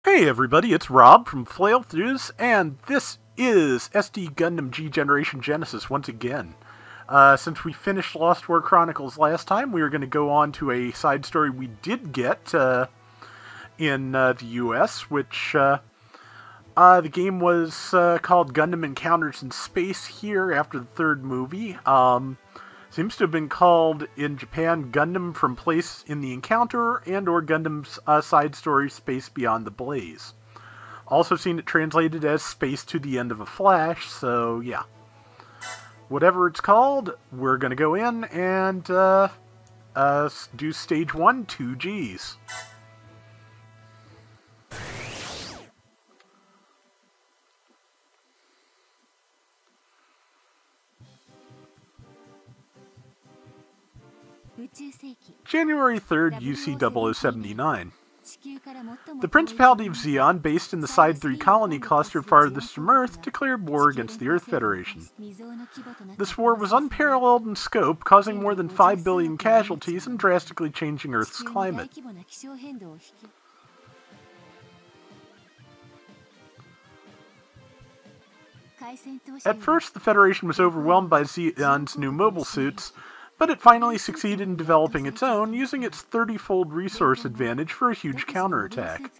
Hey everybody, it's Rob from Flailthroughs, and this is SD Gundam G Generation Genesis once again. Since we finished Lost War Chronicles last time, we are going to go on to a side story we did get in the US, which the game was called Gundam Encounters in Space here after the third movie. Seems to have been called in Japan Gundam from Place in the Encounter and or Gundam's side story Space Beyond the Blaze. Also seen it translated as Space to the End of a Flash, so yeah. Whatever it's called, we're going to go in and do Stage 1, 2 Gs. January 3rd, UC 0079. The Principality of Zeon, based in the Side 3 colony cluster farthest from Earth, declared war against the Earth Federation. This war was unparalleled in scope, causing more than 5 billion casualties and drastically changing Earth's climate. At first, the Federation was overwhelmed by Zeon's new mobile suits, but it finally succeeded in developing its own, using its 30-fold resource advantage for a huge counterattack.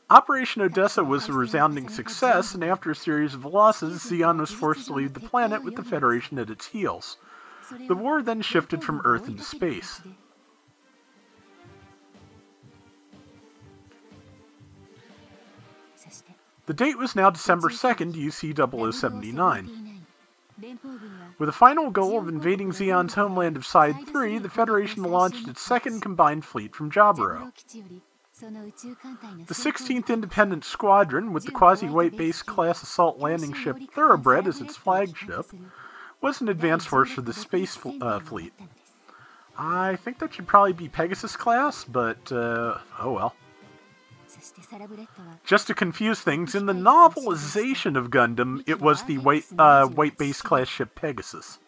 Operation Odessa was a resounding success, and after a series of losses, Zeon was forced to leave the planet with the Federation at its heels. The war then shifted from Earth into space. The date was now December 2nd, UC 0079. With a final goal of invading Zeon's homeland of Side 3, the Federation launched its second combined fleet from Jaburo. The 16th Independent Squadron, with the quasi-white base class assault landing ship Thoroughbred as its flagship, was an advanced force for the space fleet. I think that should probably be Pegasus class, but oh well. Just to confuse things, in the novelization of Gundam, it was the white base class ship Pegasus.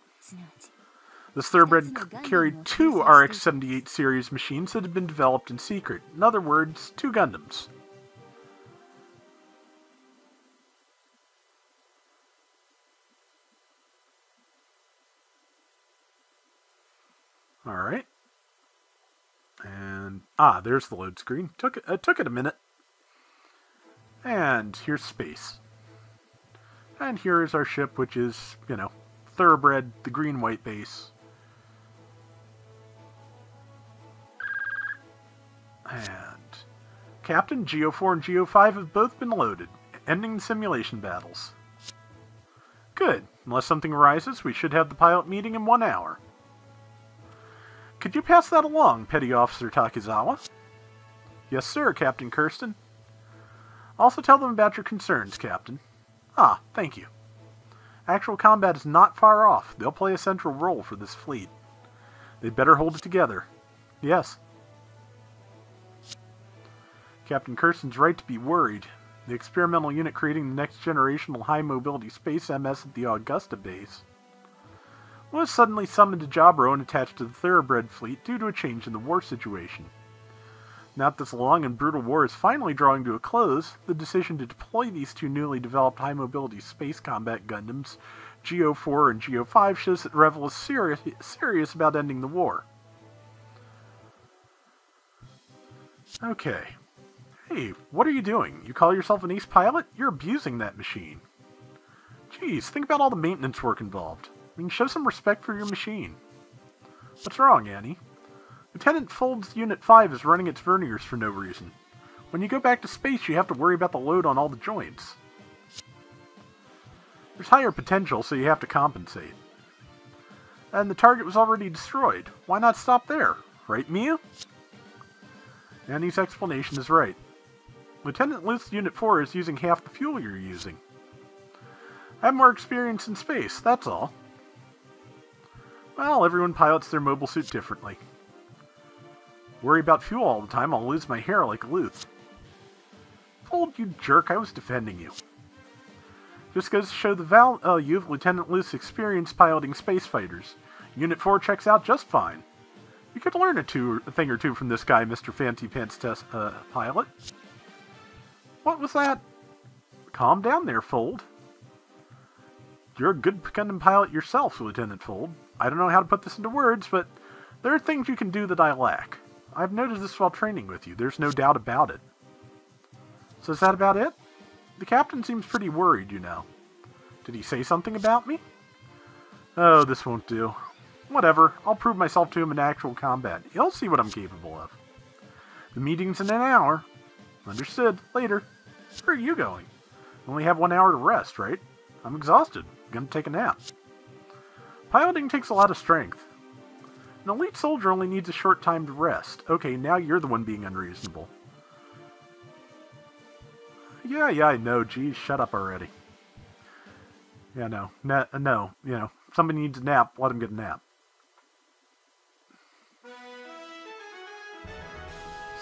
This Thoroughbred carried two RX-78 series machines that had been developed in secret. In other words, two Gundams. Alright. And, there's the load screen. Took it a minute. And here's space. And here is our ship, which is, you know, Thoroughbred, the green-white base. And Captain, GO4 and GO5 have both been loaded, ending the simulation battles. Good. Unless something arises, we should have the pilot meeting in 1 hour. Could you pass that along, Petty Officer Takizawa? Yes, sir, Captain Kirsten. Also tell them about your concerns, Captain. Thank you. Actual combat is not far off. They'll play a central role for this fleet. They'd better hold it together. Yes. Captain Kirsten's right to be worried. The experimental unit creating the next generational high-mobility space MS at the Augusta base was suddenly summoned to Jaburo and attached to the Thoroughbred fleet due to a change in the war situation. Now that this long and brutal war is finally drawing to a close, the decision to deploy these two newly developed high-mobility space combat Gundams, GO4 and GO5, shows that Revel is serious about ending the war. Okay. Hey, what are you doing? You call yourself an ace pilot? You're abusing that machine. Geez, think about all the maintenance work involved. I mean, show some respect for your machine. What's wrong, Annie? Lieutenant Fold's Unit 5 is running its verniers for no reason. When you go back to space, you have to worry about the load on all the joints. There's higher potential, so you have to compensate. And the target was already destroyed. Why not stop there? Right, Mia? Annie's explanation is right. Lieutenant Luth's Unit 4 is using half the fuel you're using. I have more experience in space, that's all. Well, everyone pilots their mobile suit differently. Worry about fuel all the time, I'll lose my hair like Luth. Fold, you jerk, I was defending you. Just goes to show the value of Lieutenant Luth's experience piloting space fighters. Unit 4 checks out just fine. You could learn a thing or two from this guy, Mr. Fancy Pants Pilot. What was that? Calm down there, Fold. You're a good Gundam pilot yourself, Lieutenant Fold. I don't know how to put this into words, but there are things you can do that I lack. I've noticed this while training with you. There's no doubt about it. So is that about it? The captain seems pretty worried, you know. Did he say something about me? Oh, this won't do. Whatever. I'll prove myself to him in actual combat. He'll see what I'm capable of. The meeting's in an hour. Understood. Later. Where are you going? Only have 1 hour to rest, right? I'm exhausted. Gonna take a nap. Piloting takes a lot of strength. An elite soldier only needs a short time to rest. Okay, now you're the one being unreasonable. Yeah, I know. Geez, shut up already. Yeah, no. No, you know, somebody needs a nap, let him get a nap.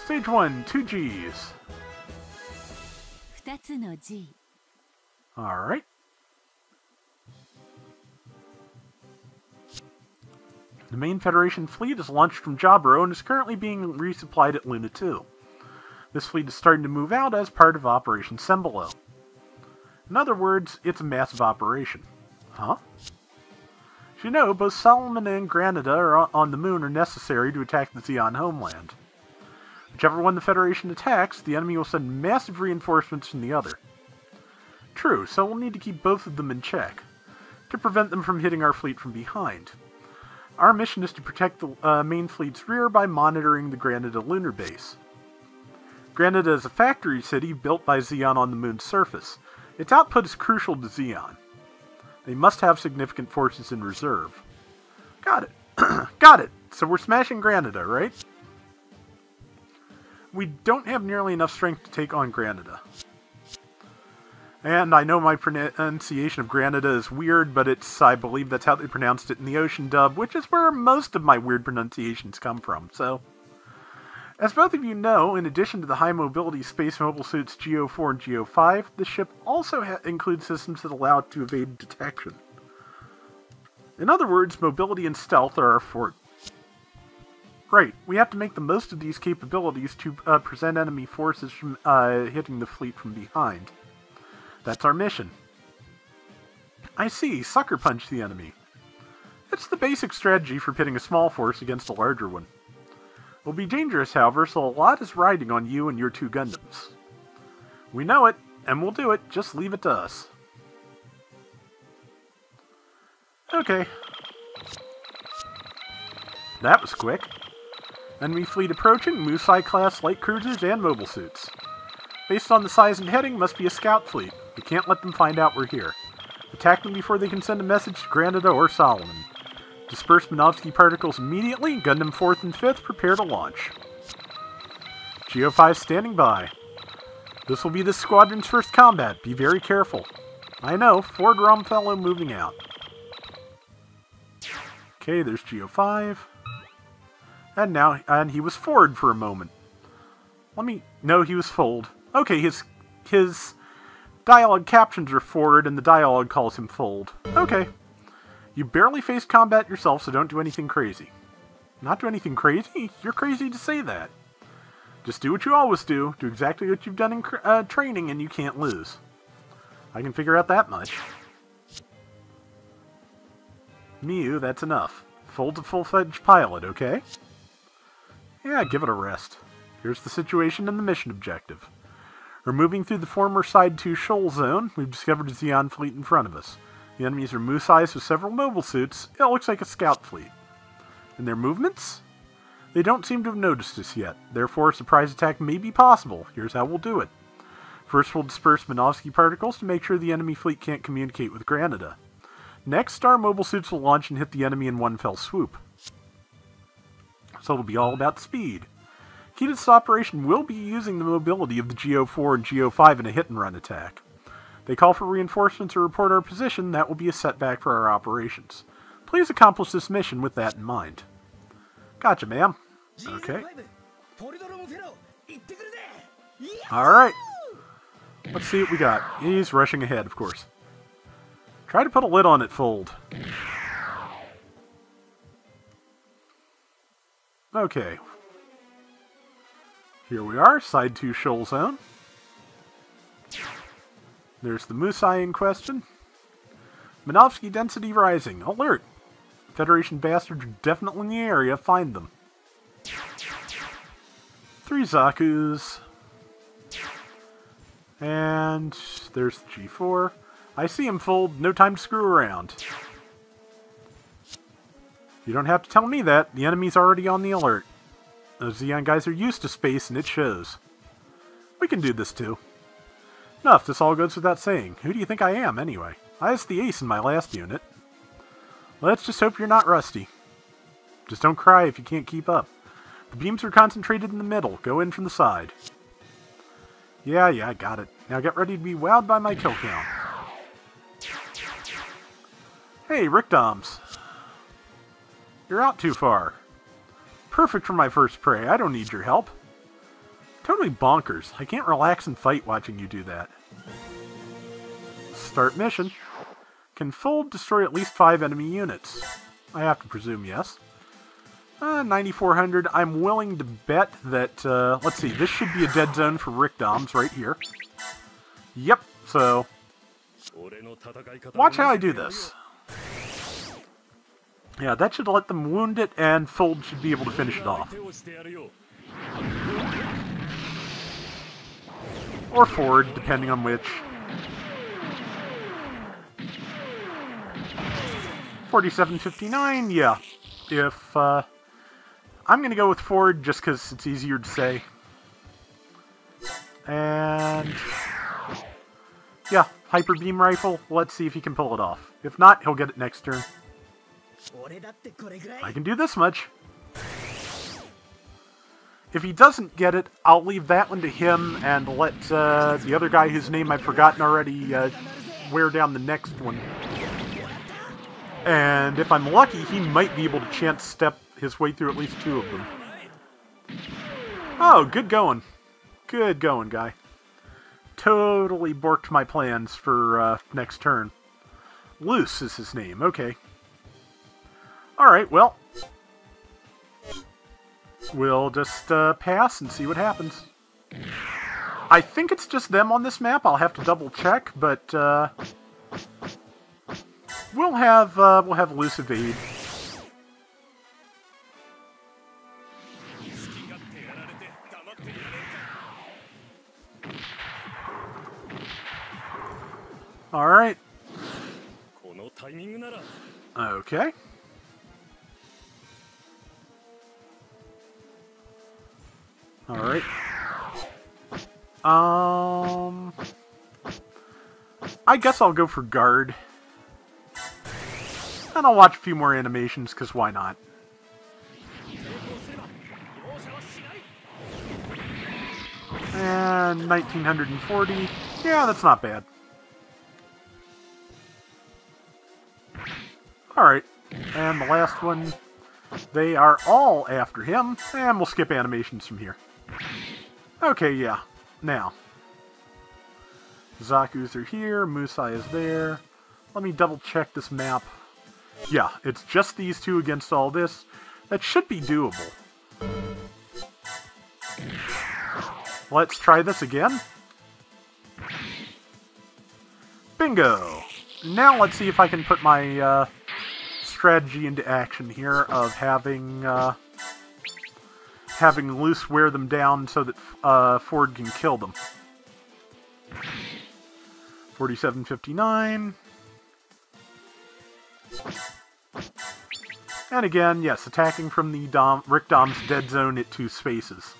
Stage 1, 2 Gs. Alright. The main Federation fleet is launched from Jabro and is currently being resupplied at Luna 2. This fleet is starting to move out as part of Operation Sembolo. In other words, it's a massive operation. Huh? As you know, both Solomon and Granada on the moon are necessary to attack the Zeon homeland. Whichever one the Federation attacks, the enemy will send massive reinforcements from the other. True, so we'll need to keep both of them in check, to prevent them from hitting our fleet from behind. Our mission is to protect the main fleet's rear by monitoring the Granada lunar base. Granada is a factory city built by Zeon on the moon's surface. Its output is crucial to Zeon. They must have significant forces in reserve. Got it. Got it. So we're smashing Granada, right? We don't have nearly enough strength to take on Granada. And I know my pronunciation of Granada is weird, but I believe that's how they pronounced it in the Ocean dub, which is where most of my weird pronunciations come from, so... As both of you know, in addition to the high-mobility space mobile suits GO4 and GO5, the ship also includes systems that allow it to evade detection. In other words, mobility and stealth are our forte. Right, we have to make the most of these capabilities to prevent enemy forces from hitting the fleet from behind. That's our mission. I see, sucker punch the enemy. It's the basic strategy for pitting a small force against a larger one. It will be dangerous, however, so a lot is riding on you and your 2 Gundams. We know it, and we'll do it, just leave it to us. Okay. That was quick. Enemy fleet approaching, Musai-class light cruisers and mobile suits. Based on the size and heading, must be a scout fleet. We can't let them find out we're here. Attack them before they can send a message to Granada or Solomon. Disperse Minovsky particles immediately. Gundam 4th and 5th prepare to launch. GO5 standing by. This will be this squadron's first combat. Be very careful. I know, Ford Romfellow moving out. Okay, there's GO5. And he was Ford for a moment. No, he was Fold. Okay, his dialogue captions are Ford, and the dialogue calls him Fold. Okay. You barely faced combat yourself, so don't do anything crazy. Not do anything crazy? You're crazy to say that. Just do what you always do. Do exactly what you've done in training, and you can't lose. I can figure out that much. Miu, that's enough. Fold's a full-fledged pilot, okay? Yeah, give it a rest. Here's the situation and the mission objective. We're moving through the former Side 2 Shoal Zone. We've discovered a Zeon fleet in front of us. The enemies are Musais with several mobile suits. It looks like a scout fleet. And their movements? They don't seem to have noticed us yet. Therefore, a surprise attack may be possible. Here's how we'll do it. First, we'll disperse Minovsky particles to make sure the enemy fleet can't communicate with Granada. Next, our mobile suits will launch and hit the enemy in one fell swoop. So it'll be all about speed. Key to this operation will be using the mobility of the GO4 and GO5 in a hit-and-run attack. They call for reinforcements or report our position. That will be a setback for our operations. Please accomplish this mission with that in mind. Gotcha, ma'am. Okay. Alright. Let's see what we got. He's rushing ahead, of course. Try to put a lid on it, Fold. Okay. Here we are, Side 2 Shoal Zone. There's the Musai in question. Minovsky density rising. Alert! Federation bastards are definitely in the area. Find them. 3 Zaku's. And there's the G4. I see him, Fold. No time to screw around. You don't have to tell me that. The enemy's already on the alert. Those Xeon guys are used to space, and it shows. We can do this, too. Enough, this all goes without saying. Who do you think I am, anyway? I was the ace in my last unit. Let's just hope you're not rusty. Just don't cry if you can't keep up. The beams are concentrated in the middle. Go in from the side. Yeah, I got it. Now get ready to be wowed by my kill count. Hey, Rickdoms. You're out too far. Perfect for my first prey. I don't need your help. Totally bonkers. I can't relax and fight watching you do that. Start mission. Can Fold destroy at least 5 enemy units? I have to presume yes. 9,400. I'm willing to bet that, let's see, this should be a dead zone for Rickdoms right here. Yep, so watch how I do this. Yeah, that should let them wound it, and Fold should be able to finish it off. Or forward, depending on which. 4759, yeah. If, I'm going to go with forward just because it's easier to say. And yeah, Hyper Beam Rifle. Let's see if he can pull it off. If not, he'll get it next turn. I can do this much. If he doesn't get it, I'll leave that one to him and let the other guy whose name I've forgotten already wear down the next one. And if I'm lucky, he might be able to chance step his way through at least 2 of them. Oh, good going. Good going, guy. Totally borked my plans for next turn. Luce is his name, okay. Alright, well, we'll just pass and see what happens. I think it's just them on this map. I'll have to double check, but we'll have Luce evade. Alright. Okay. Alright. I guess I'll go for guard. And I'll watch a few more animations, because why not? And 1940. Yeah, that's not bad. Alright. And the last one, they are all after him, and we'll skip animations from here. Okay, yeah. Now. Zaku's are here, Musai is there. Let me double check this map. Yeah, it's just these 2 against all this. That should be doable. Let's try this again. Bingo! Now let's see if I can put my strategy into action here of having Luce wear them down so that Ford can kill them. 4759. And again, yes, attacking from the Rickdom's dead zone at 2 spaces.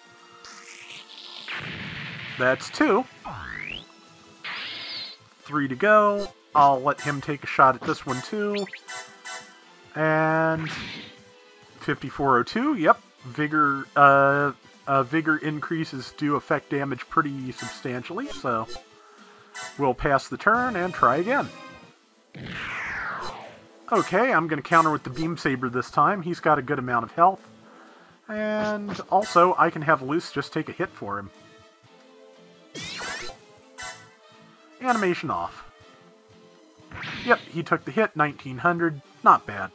That's 2. 3 to go. I'll let him take a shot at this one too. And 5402, yep. Vigor increases do affect damage pretty substantially, so we'll pass the turn and try again. Okay, I'm going to counter with the Beam Saber this time. He's got a good amount of health. And also, I can have Luce just take a hit for him. Animation off. Yep, he took the hit, 1900. Not bad.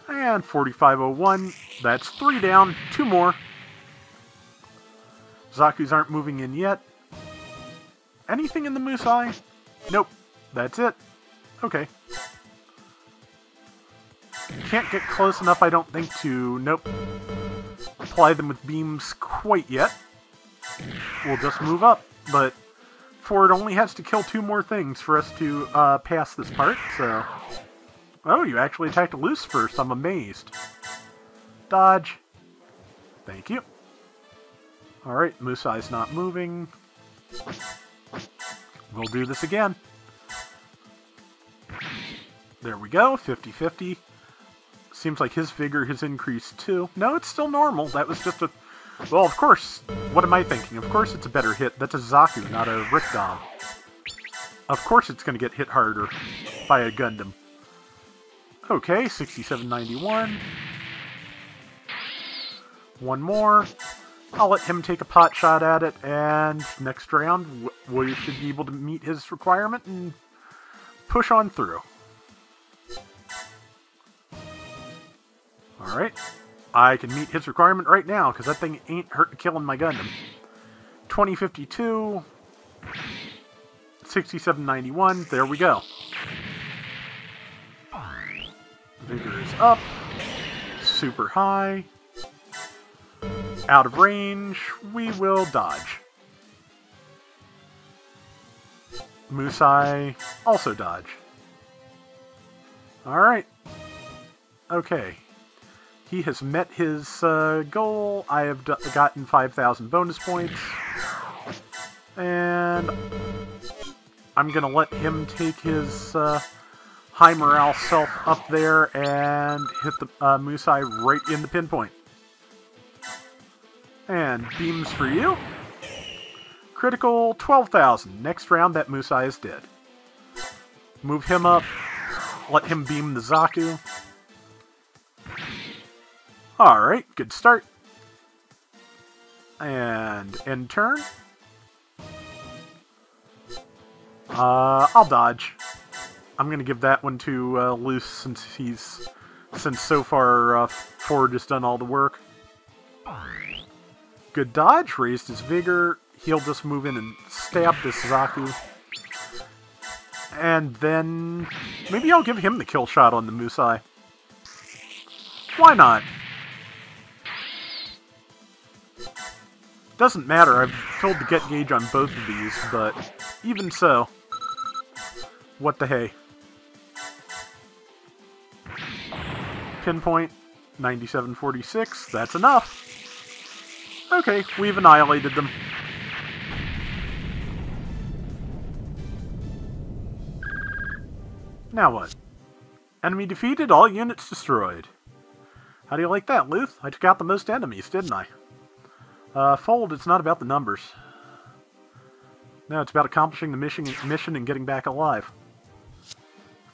And 4501. That's 3 down. 2 more. Zaku's aren't moving in yet. anything in the moose eye? Nope. That's it. Okay. Can't get close enough, I don't think, to... Nope. Apply them with beams quite yet. We'll just move up, but Ford only has to kill 2 more things for us to pass this part, so... Oh, you actually attacked a loose first. I'm amazed. Dodge. Thank you. Alright, moose eye's not moving. We'll do this again. There we go, 50-50. Seems like his vigor has increased too. No, it's still normal. That was just a... Well, of course. What am I thinking? Of course it's a better hit. That's a Zaku, not a Rickdom. Of course it's going to get hit harder by a Gundam. Okay, 6791. One more. I'll let him take a pot shot at it, and next round we should be able to meet his requirement and push on through. Alright. I can meet his requirement right now, because that thing ain't hurt killing my Gundam. 2052. 6791. There we go. Vigor is up. Super high. Out of range. We will dodge. Moose Eye. Also dodge. Alright. Okay. He has met his goal. I have gotten 5,000 bonus points. And I'm going to let him take his high morale self up there and hit the Moose Eye right in the pinpoint. And beams for you. Critical 12,000. Next round, that Moose Eye is dead. Move him up. Let him beam the Zaku. Alright, good start. And end turn. I'll dodge. I'm gonna give that one to Luce since so far Ford has done all the work. Good dodge, raised his vigor. He'll just move in and stab this Zaku. And then maybe I'll give him the kill shot on the Moose Eye. Why not? Doesn't matter, I've filled the get gauge on both of these, but even so, what the hey. Pinpoint, 9746, that's enough. Okay, we've annihilated them. Now what? Enemy defeated, all units destroyed. How do you like that, Luth? I took out the most enemies, didn't I? Fold, it's not about the numbers. No, it's about accomplishing the mission and getting back alive.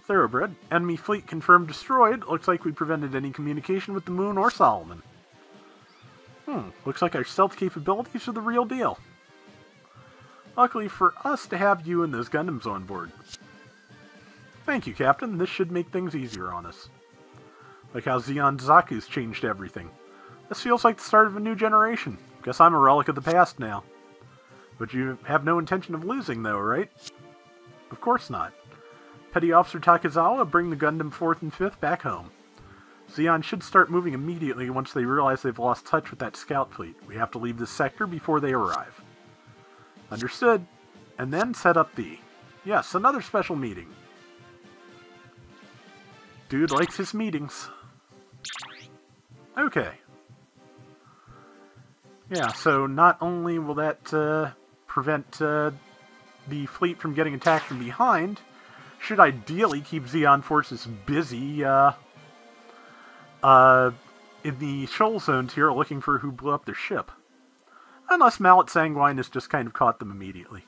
Thoroughbred, enemy fleet confirmed destroyed. Looks like we prevented any communication with the Moon or Solomon. Looks like our stealth capabilities are the real deal. Luckily for us to have you and those Gundams on board. Thank you, Captain. This should make things easier on us. Like how Zeon Zaku's changed everything. This feels like the start of a new generation. Guess I'm a relic of the past now. But you have no intention of losing, though, right? Of course not. Petty Officer Takizawa, bring the Gundam 4th and 5th back home. Zeon should start moving immediately once they realize they've lost touch with that scout fleet. We have to leave this sector before they arrive. Understood. And then set up the... Yes, another special meeting. Dude likes his meetings. Okay. Yeah, so not only will that prevent the fleet from getting attacked from behind, should ideally keep Zeon forces busy in the shoal zones here looking for who blew up their ship. Unless Mallet Sanguine has just kind of caught them immediately.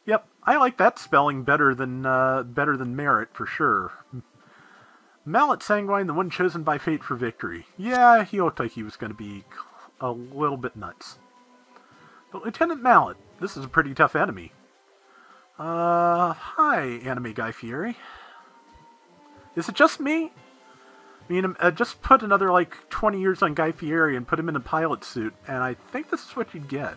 Yep, I like that spelling better than Merit for sure. Mallet Sanguine, the one chosen by fate for victory. Yeah, he looked like he was going to be a little bit nuts. But Lieutenant Mallet, this is a pretty tough enemy. Hi, Anime Guy Fieri. Is it just me? I mean, just put another, 20 years on Guy Fieri and put him in a pilot suit, and I think this is what you'd get.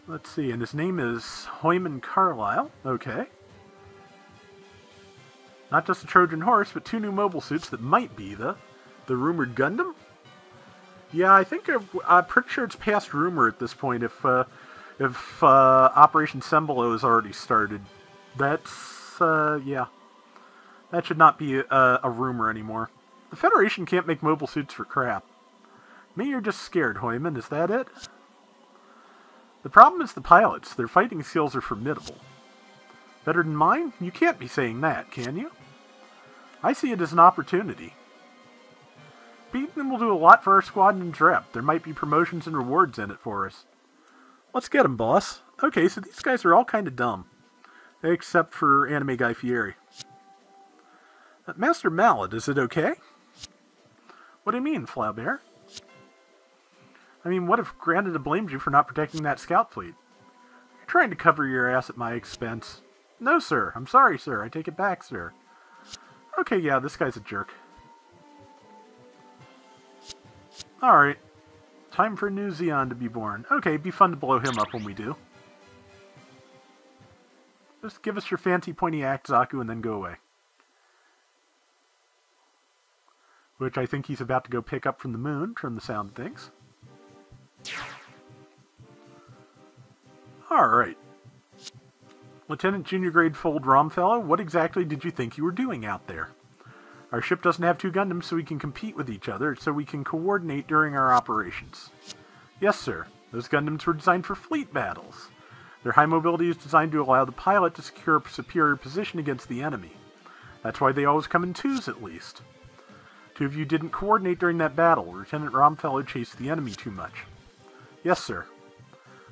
Let's see, and his name is Hoyman Carlisle. Okay. Not just a Trojan horse, but 2 new mobile suits that might be the rumored Gundam? Yeah, I think I'm pretty sure it's past rumor at this point if Operation Sembolo has already started. That's, yeah. That should not be a rumor anymore. The Federation can't make mobile suits for crap. Maybe you're just scared, Hoyman. Is that it? The problem is the pilots. Their fighting skills are formidable. Better than mine? You can't be saying that, can you? I see it as an opportunity. Beating them will do a lot for our squadron's rep. There might be promotions and rewards in it for us. Let's get them, boss. Okay, so these guys are all kind of dumb. Except for Anime Guy Fieri. Master Mallet, is it okay? What do you mean, Flaubert? I mean, what if Granada blamed you for not protecting that scout fleet? You're trying to cover your ass at my expense. No, sir. I'm sorry, sir. I take it back, sir. Okay, yeah, this guy's a jerk. Alright. Time for a new Zeon to be born. Okay, it'd be fun to blow him up when we do. Just give us your fancy pointy act, Zaku, and then go away. Which I think he's about to go pick up from the moon, from the sound of things. Alright. Lieutenant Junior Grade Fold Romfellow, what exactly did you think you were doing out there? Our ship doesn't have 2 Gundams so we can compete with each other, so we can coordinate during our operations. Yes, sir. Those Gundams were designed for fleet battles. Their high mobility is designed to allow the pilot to secure a superior position against the enemy. That's why they always come in 2s at least. 2 of you didn't coordinate during that battle. Lieutenant Romfellow chased the enemy too much. Yes, sir.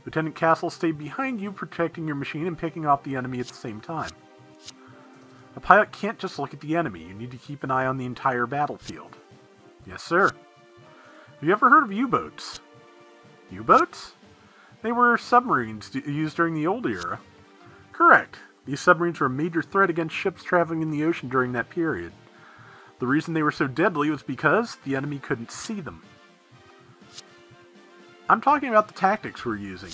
Lieutenant Castle stayed behind you, protecting your machine and picking off the enemy at the same time. A pilot can't just look at the enemy. You need to keep an eye on the entire battlefield. Yes, sir. Have you ever heard of U-boats? U-boats? They were submarines used during the old era. Correct. These submarines were a major threat against ships traveling in the ocean during that period. The reason they were so deadly was because the enemy couldn't see them. I'm talking about the tactics we're using.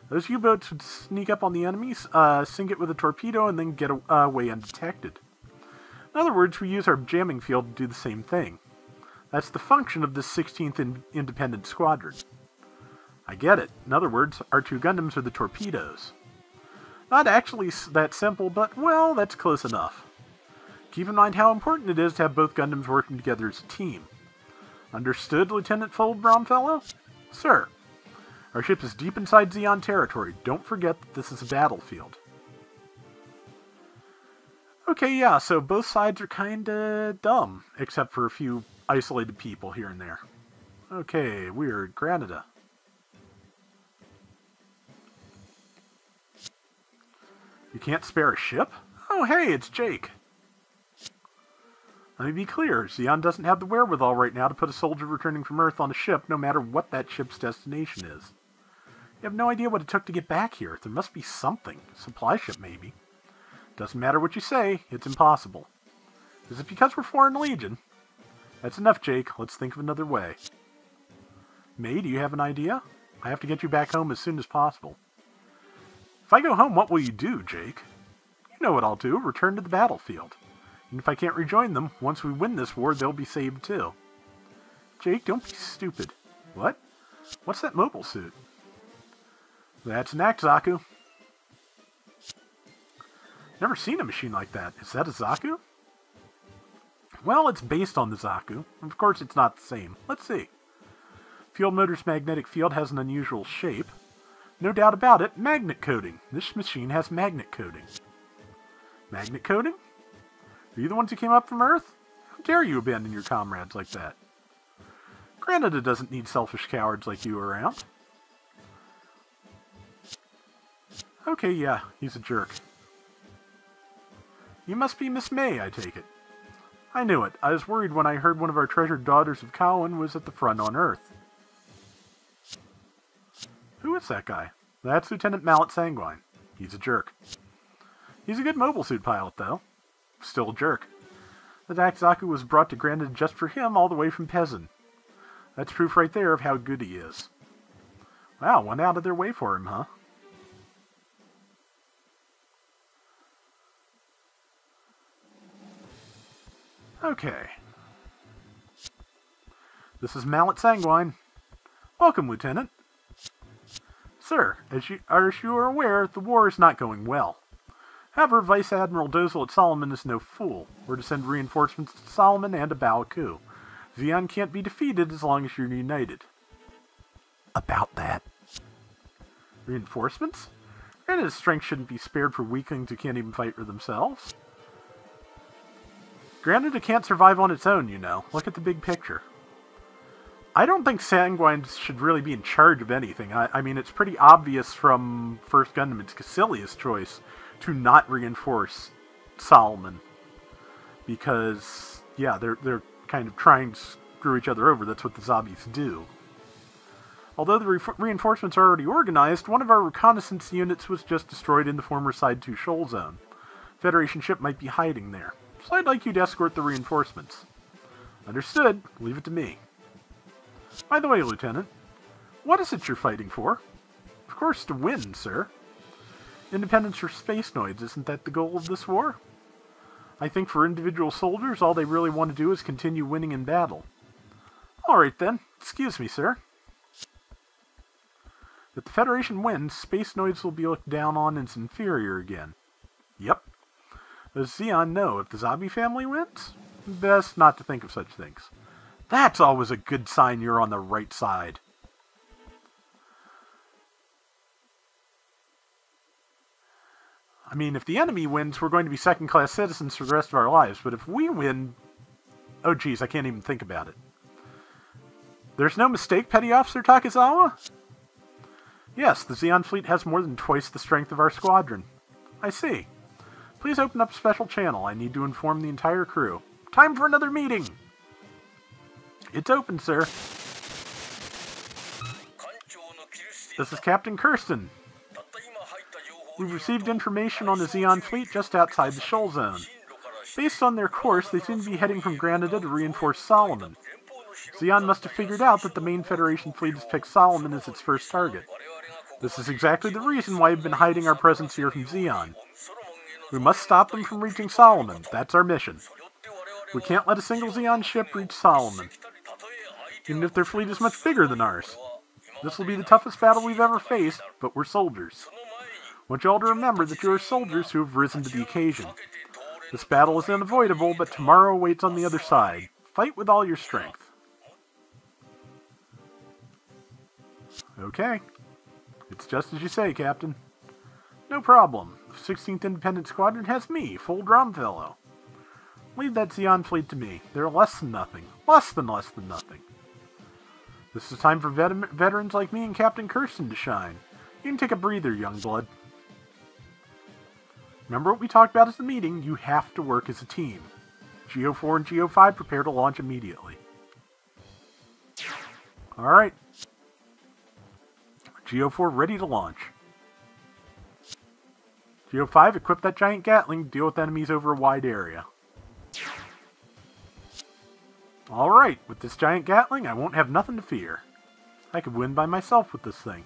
Those U-boats would sneak up on the enemies, sink it with a torpedo, and then get away undetected. In other words, we use our jamming field to do the same thing. That's the function of this 16th Independent Squadron. I get it. In other words, our 2 Gundams are the torpedoes. Not actually that simple, but, well, that's close enough. Keep in mind how important it is to have both Gundams working together as a team. Understood, Lieutenant Fold Bromfellow? Sir. Our ship is deep inside Zeon territory. Don't forget that this is a battlefield. Okay, yeah, so both sides are kinda dumb, except for a few isolated people here and there. Okay, we're at Granada. You can't spare a ship? Oh, hey, it's Jake. Let me be clear, Zeon doesn't have the wherewithal right now to put a soldier returning from Earth on a ship, no matter what that ship's destination is. You have no idea what it took to get back here. There must be something. Supply ship, maybe. Doesn't matter what you say, it's impossible. Is it because we're Foreign Legion? That's enough, Jake. Let's think of another way. May, do you have an idea? I have to get you back home as soon as possible. If I go home, what will you do, Jake? You know what I'll do. Return to the battlefield. And if I can't rejoin them, once we win this war, they'll be saved too. Jake, don't be stupid. What? What's that mobile suit? That's an act, Zaku. Never seen a machine like that. Is that a Zaku? Well, it's based on the Zaku. Of course, it's not the same. Let's see. Field motor's magnetic field has an unusual shape. No doubt about it, magnet coating. This machine has magnet coating. Magnet coating? Are you the ones who came up from Earth? How dare you abandon your comrades like that? Granada doesn't need selfish cowards like you around. Okay, yeah, he's a jerk. You must be Miss May, I take it. I knew it. I was worried when I heard one of our treasured daughters of Cowan was at the front on Earth. Who is that guy? That's Lieutenant Mallet Sanguine. He's a jerk. He's a good mobile suit pilot, though. Still a jerk. The Zaku was brought to Granada just for him all the way from Pezin. That's proof right there of how good he is. Wow, went out of their way for him, huh? Okay. This is Mallet Sanguine. Welcome, Lieutenant. Sir, as you are aware, the war is not going well. However, Vice Admiral Dozel at Solomon is no fool. We're to send reinforcements to Solomon and to Baoku. Zeon can't be defeated as long as you're united. About that. Reinforcements? Granted, his strength shouldn't be spared for weaklings who can't even fight for themselves. Granted, it can't survive on its own, you know. Look at the big picture. I don't think Sanguine should really be in charge of anything. I mean, it's pretty obvious from First Gundam, it's Cassilia's choice to not reinforce Solomon. Because, yeah, they're kind of trying to screw each other over. That's what the zombies do. Although the reinforcements are already organized, one of our reconnaissance units was just destroyed in the former Side 2 Shoal Zone. Federation ship might be hiding there. So I'd like you to escort the reinforcements. Understood. Leave it to me. By the way, Lieutenant, what is it you're fighting for? Of course, to win, sir. Independence for space noids, isn't that the goal of this war? I think for individual soldiers, all they really want to do is continue winning in battle. Alright then, excuse me, sir. If the Federation wins, space noids will be looked down on as inferior again. Yep. Does Zeon know if the zombie family wins? Best not to think of such things. That's always a good sign you're on the right side. I mean, if the enemy wins, we're going to be second-class citizens for the rest of our lives. But if we win... Oh, geez, I can't even think about it. There's no mistake, Petty Officer Takizawa? Yes, the Zeon fleet has more than twice the strength of our squadron. I see. Please open up a special channel. I need to inform the entire crew. Time for another meeting! It's open, sir. This is Captain Kirsten. We've received information on the Zeon fleet just outside the Shoal Zone. Based on their course, they seem to be heading from Granada to reinforce Solomon. Zeon must have figured out that the main Federation fleet has picked Solomon as its first target. This is exactly the reason why we've been hiding our presence here from Zeon. We must stop them from reaching Solomon. That's our mission. We can't let a single Zeon ship reach Solomon, even if their fleet is much bigger than ours. This will be the toughest battle we've ever faced, but we're soldiers. I want you all to remember that you are soldiers who have risen to the occasion. This battle is unavoidable, but tomorrow awaits on the other side. Fight with all your strength. Okay. It's just as you say, Captain. No problem. The 16th Independent Squadron has me, full Drumfellow. Leave that Zeon fleet to me. They're less than nothing. Less than nothing. This is time for veterans like me and Captain Kirsten to shine. You can take a breather, young blood. Remember what we talked about at the meeting? You have to work as a team. GO4 and GO5 prepare to launch immediately. Alright. GO4 ready to launch. GO5, equip that giant Gatling to deal with enemies over a wide area. Alright, with this giant Gatling, I won't have nothing to fear. I could win by myself with this thing.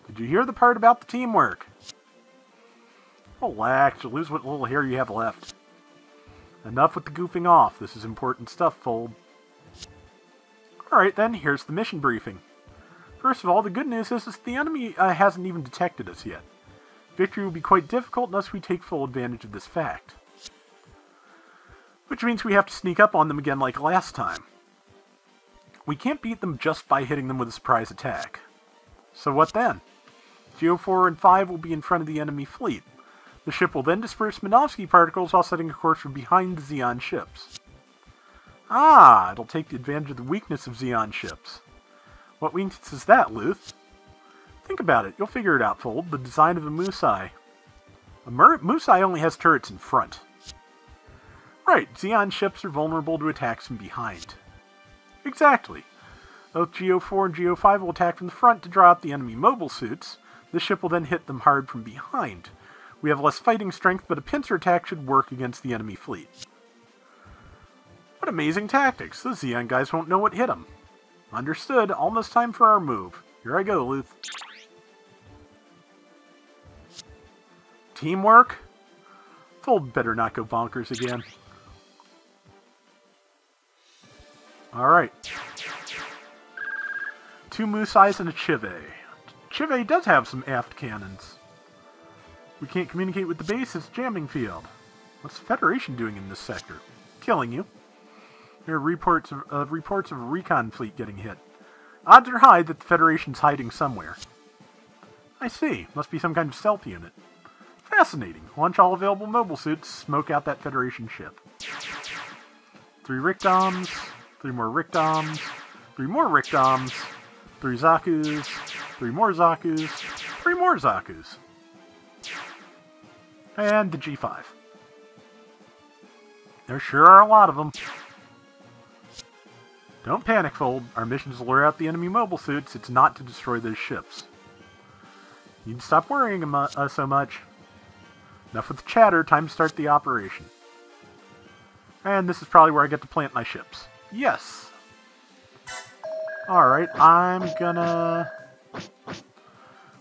Did you hear the part about the teamwork? Relax, you'll lose what little hair you have left. Enough with the goofing off. This is important stuff, Fold. Alright then, here's the mission briefing. First of all, the good news is the enemy hasn't even detected us yet. Victory will be quite difficult unless we take full advantage of this fact. Which means we have to sneak up on them again like last time. We can't beat them just by hitting them with a surprise attack. So what then? GO4 and 5 will be in front of the enemy fleet. The ship will then disperse Minovsky particles while setting a course from behind the Zeon ships. Ah, it'll take advantage of the weakness of Zeon ships. What weakness is that, Luth? Think about it. You'll figure it out, Fold. The design of a Musai. A Musai only has turrets in front. Right, Zeon ships are vulnerable to attacks from behind. Exactly. Both GO4 and GO5 will attack from the front to draw out the enemy mobile suits. The ship will then hit them hard from behind. We have less fighting strength, but a pincer attack should work against the enemy fleet. What amazing tactics! The Zeon guys won't know what hit them. Understood. Almost time for our move. Here I go, Luth. Teamwork? Fold better not go bonkers again. Alright. 2 Musais and a Chive. Chive does have some aft cannons. We can't communicate with the base. It's jamming field. What's the Federation doing in this sector? Killing you. There are reports of a recon fleet getting hit. Odds are high that the Federation's hiding somewhere. I see. Must be some kind of stealth unit. Fascinating. Launch all available mobile suits. Smoke out that Federation ship. 3 Rickdoms. 3 more Rickdoms. 3 more Rickdoms. 3 Zakus. 3 more Zakus. 3 more Zakus. And the G5. There sure are a lot of them. Don't panic, Fold. Our mission is to lure out the enemy mobile suits. It's not to destroy those ships. You need to stop worrying so much. Enough with the chatter. Time to start the operation. And this is probably where I get to plant my ships. Yes. Alright, I'm gonna...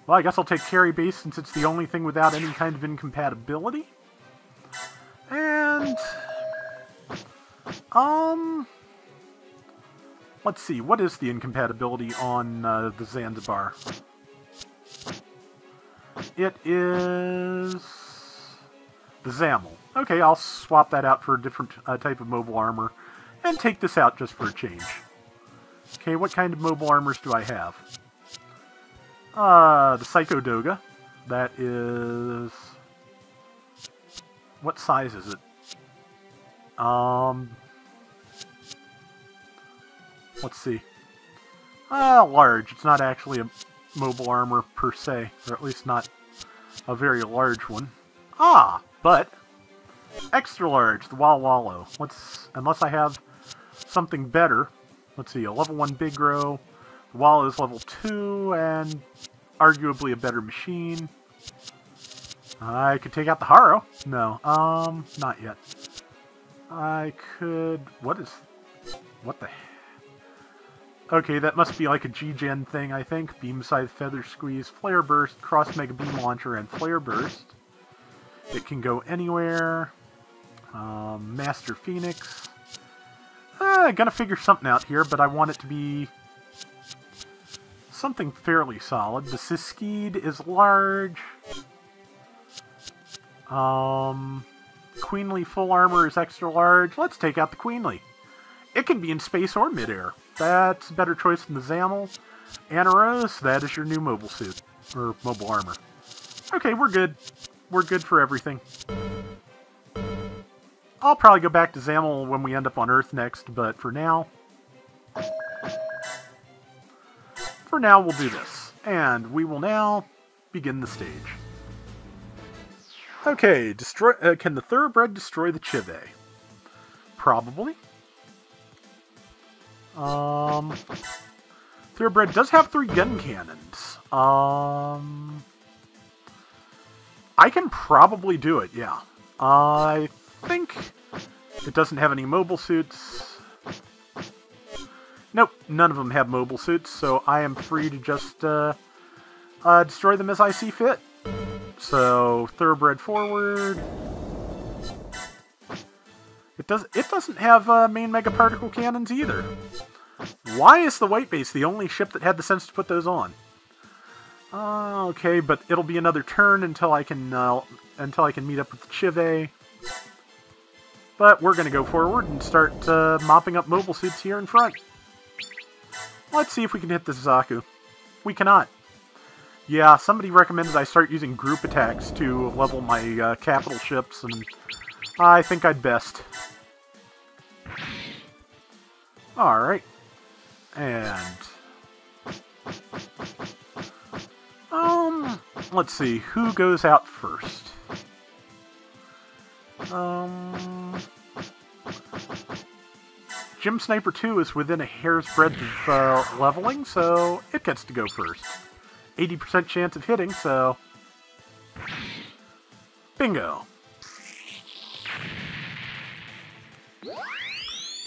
Well, I guess I'll take Carry Base since it's the only thing without any kind of incompatibility. And... let's see, what is the incompatibility on the Zanzibar? It is... the ZAML. Okay, I'll swap that out for a different type of mobile armor, and take this out just for a change. Okay, what kind of mobile armors do I have? The Psycho Doga. That is... what size is it? Let's see. Large. It's not actually a mobile armor per se, or at least not a very large one. But extra large, the Walwalo. Unless I have something better. Let's see, a level 1 Big Row. The Wallow is level 2, and arguably a better machine. I could take out the Haro. No, not yet. I could... what the... Okay, that must be like a G-Gen thing, I think. Beam Scythe, Feather Squeeze, Flare Burst, Cross Mega Beam Launcher, and Flare Burst. It can go anywhere. Master Phoenix. Gonna figure something out here, but I want it to be something fairly solid. The Siskiyed is large. Queenly Full Armor is extra large. Let's take out the Queenly. It can be in space or midair. That's a better choice than the ZAML. Anaros, that is your new mobile suit. Or mobile armor. Okay, we're good. We're good for everything. I'll probably go back to ZAML when we end up on Earth next, but for now... we'll do this. And we will now begin the stage. Okay, can the Thoroughbred destroy the Chive? Probably. Thoroughbred does have 3 gun cannons. I can probably do it, yeah. I think it doesn't have any mobile suits. Nope, none of them have mobile suits, so I am free to just destroy them as I see fit. So, Thoroughbred forward. It doesn't have main mega particle cannons either. Why is the White Base the only ship that had the sense to put those on? Okay, but it'll be another turn until I can meet up with the Chive. But we're gonna go forward and start mopping up mobile suits here in front. Let's see if we can hit this Zaku. We cannot. Yeah, somebody recommended I start using group attacks to level my capital ships, and I think I'd best. Alright. And... let's see, who goes out first? Gym Sniper 2 is within a hair's breadth of leveling, so it gets to go first. 80% chance of hitting, so... bingo!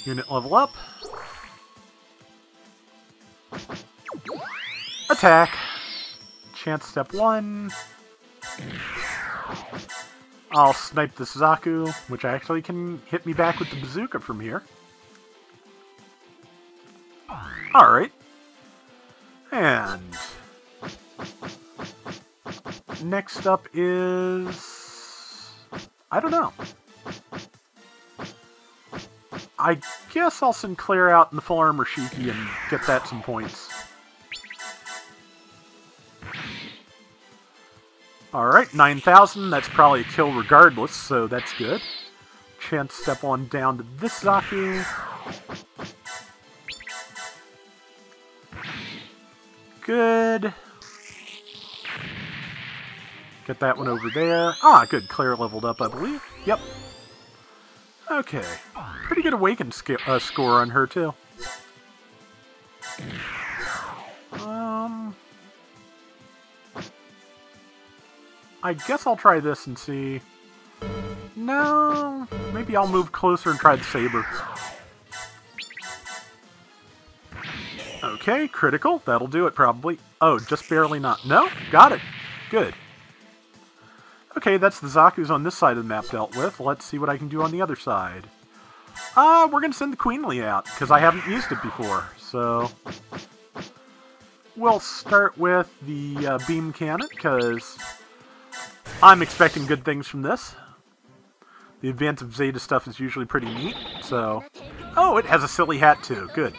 Unit level up. Attack. Chance step 1. I'll snipe this Zaku, which actually can hit me back with the bazooka from here. Alright. And next up is... I don't know. I guess I'll send Claire out in the full armor Shiki and get that some points. Alright, 9,000. That's probably a kill regardless, so that's good. Chance step on down to this Zaku. Good. Get that one over there. Ah, good. Claire leveled up, I believe. Yep. Okay. Pretty good awakened score on her, too. I guess I'll try this and see. No, maybe I'll move closer and try the saber. Okay, critical. That'll do it, probably. Oh, just barely not. No? Got it. Good. Okay, that's the Zaku's on this side of the map dealt with. Let's see what I can do on the other side. We're going to send the Queenly out, because I haven't used it before. So, we'll start with the beam cannon, because I'm expecting good things from this. The Advance of Zeta stuff is usually pretty neat, so... Oh, it has a silly hat, too. Good.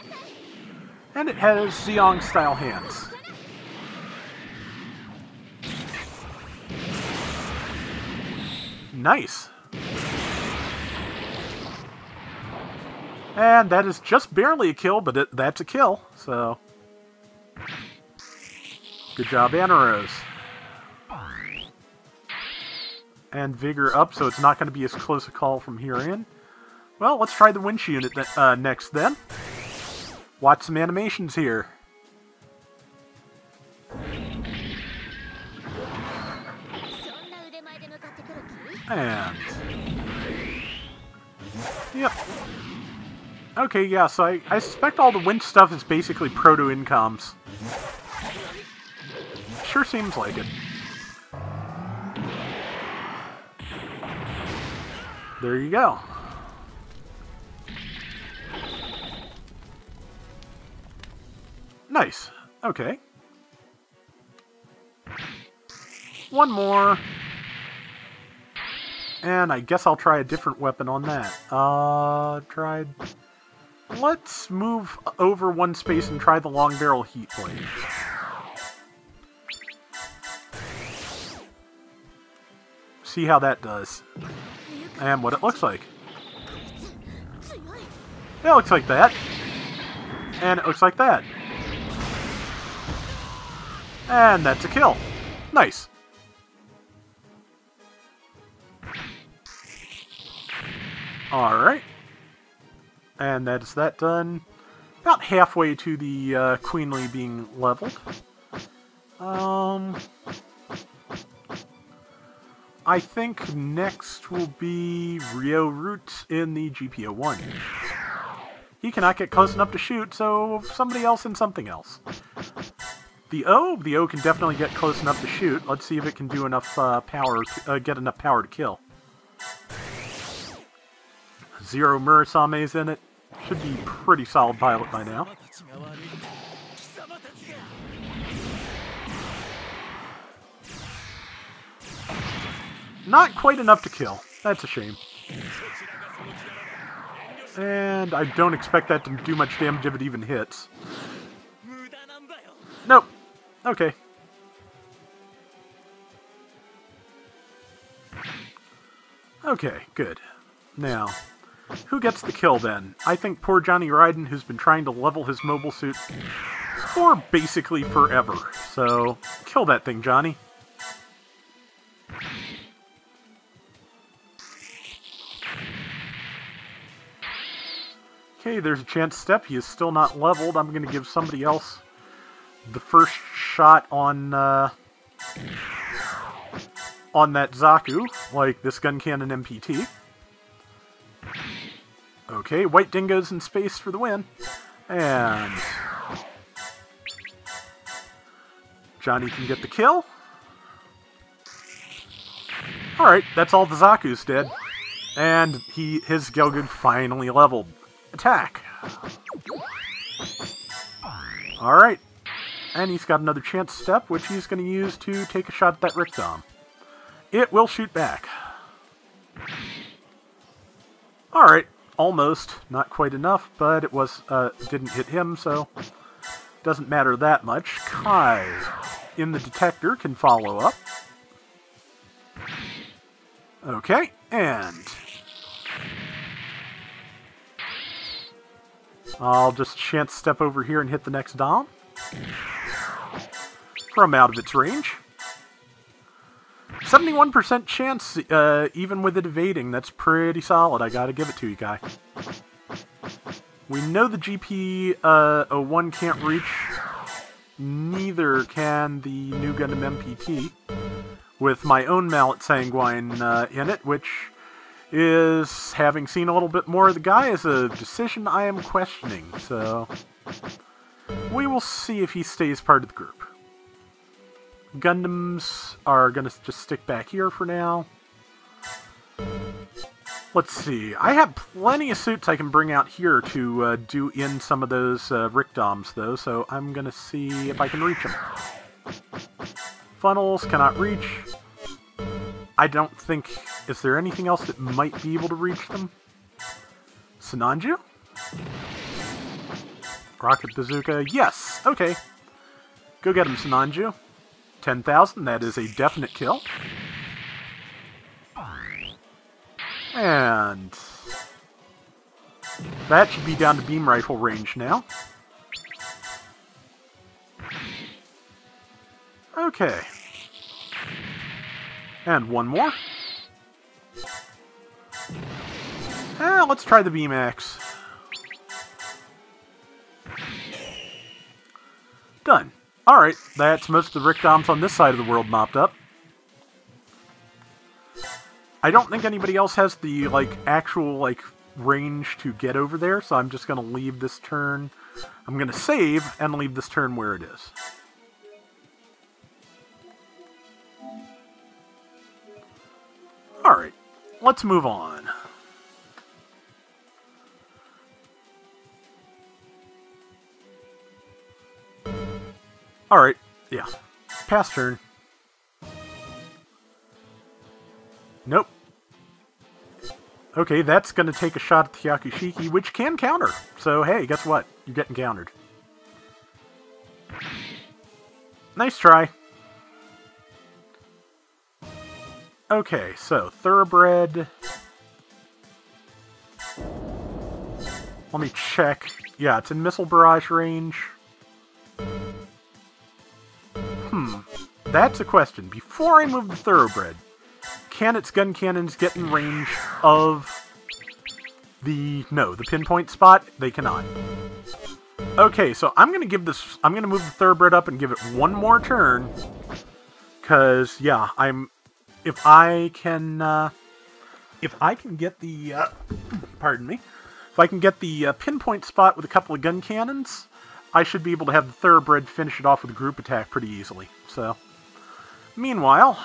And it has Zeong-style hands. Nice. And that is just barely a kill, but that's a kill, so... Good job, Anaros. And Vigor up, so it's not going to be as close a call from here in. Well, let's try the winch unit next, then. Watch some animations here. And... Yep. Okay, yeah, so I suspect all the winch stuff is basically proto-incoms. Sure seems like it. There you go. Nice. Okay. One more. And I guess I'll try a different weapon on that. Let's move over one space and try the long barrel heat blade. See how that does. And what it looks like. It looks like that. And it looks like that. And that's a kill. Nice. Alright. And that's that done. About halfway to the Queenly being leveled. I think next will be Ryo Roots in the GPO-1. He cannot get close enough to shoot, so somebody else and something else. The O can definitely get close enough to shoot. Let's see if it can do enough power, get enough power to kill. 0 Murasame's in it. Should be pretty solid pilot by now. Not quite enough to kill. That's a shame. And I don't expect that to do much damage if it even hits. Nope. Okay. Okay, good. Now, who gets the kill then? I think poor Johnny Raiden, who's been trying to level his mobile suit for basically forever. So, kill that thing, Johnny. Okay, there's a chance step. He is still not leveled. I'm going to give somebody else the first shot on that Zaku, like this gun cannon MPT. Okay, White Dingo's in space for the win. And Johnny can get the kill. Alright, that's all the Zaku's dead. And his Gelgoog finally leveled. Attack! Alright. And he's got another chance step, which he's going to use to take a shot at that Rick-Dom. It will shoot back. Alright, almost. Not quite enough, but it was didn't hit him, so doesn't matter that much. Kai in the detector can follow up. Okay, and I'll just chance step over here and hit the next Dom. From out of its range. 71% chance, even with it evading. That's pretty solid. I gotta give it to you, guy. We know the GP01 can't reach. Neither can the new Gundam MPT. With my own Mallet Sanguine in it, which is, having seen a little bit more of the guy, is a decision I am questioning. So we will see if he stays part of the group. Gundams are going to just stick back here for now. Let's see. I have plenty of suits I can bring out here to do in some of those Rick-Doms, though, so I'm going to see if I can reach them. Funnels cannot reach. I don't think... Is there anything else that might be able to reach them? Sinanju? Rocket Bazooka? Yes! Okay. Go get him, Sinanju. 10,000, that is a definite kill. And that should be down to beam rifle range now. Okay. And one more. Let's try the beam axe. Done. Alright, that's most of the Rick-Doms on this side of the world mopped up. I don't think anybody else has the, actual, range to get over there, so I'm just going to leave this turn. I'm going to save and leave this turn where it is. Alright, let's move on. Alright, yeah. Pass turn. Nope. Okay, that's going to take a shot at the Hyakushiki, which can counter. So, hey, guess what? You're getting countered. Nice try. Okay, so, Thoroughbred. Let me check. Yeah, it's in Missile Barrage range. That's a question. Before I move the Thoroughbred, can its gun cannons get in range of the... No, the pinpoint spot? They cannot. Okay, so I'm going to give this... I'm going to move the Thoroughbred up and give it one more turn. Because, yeah, if I can get the... pardon me. If I can get the pinpoint spot with a couple of gun cannons, I should be able to have the Thoroughbred finish it off with a group attack pretty easily. So, meanwhile,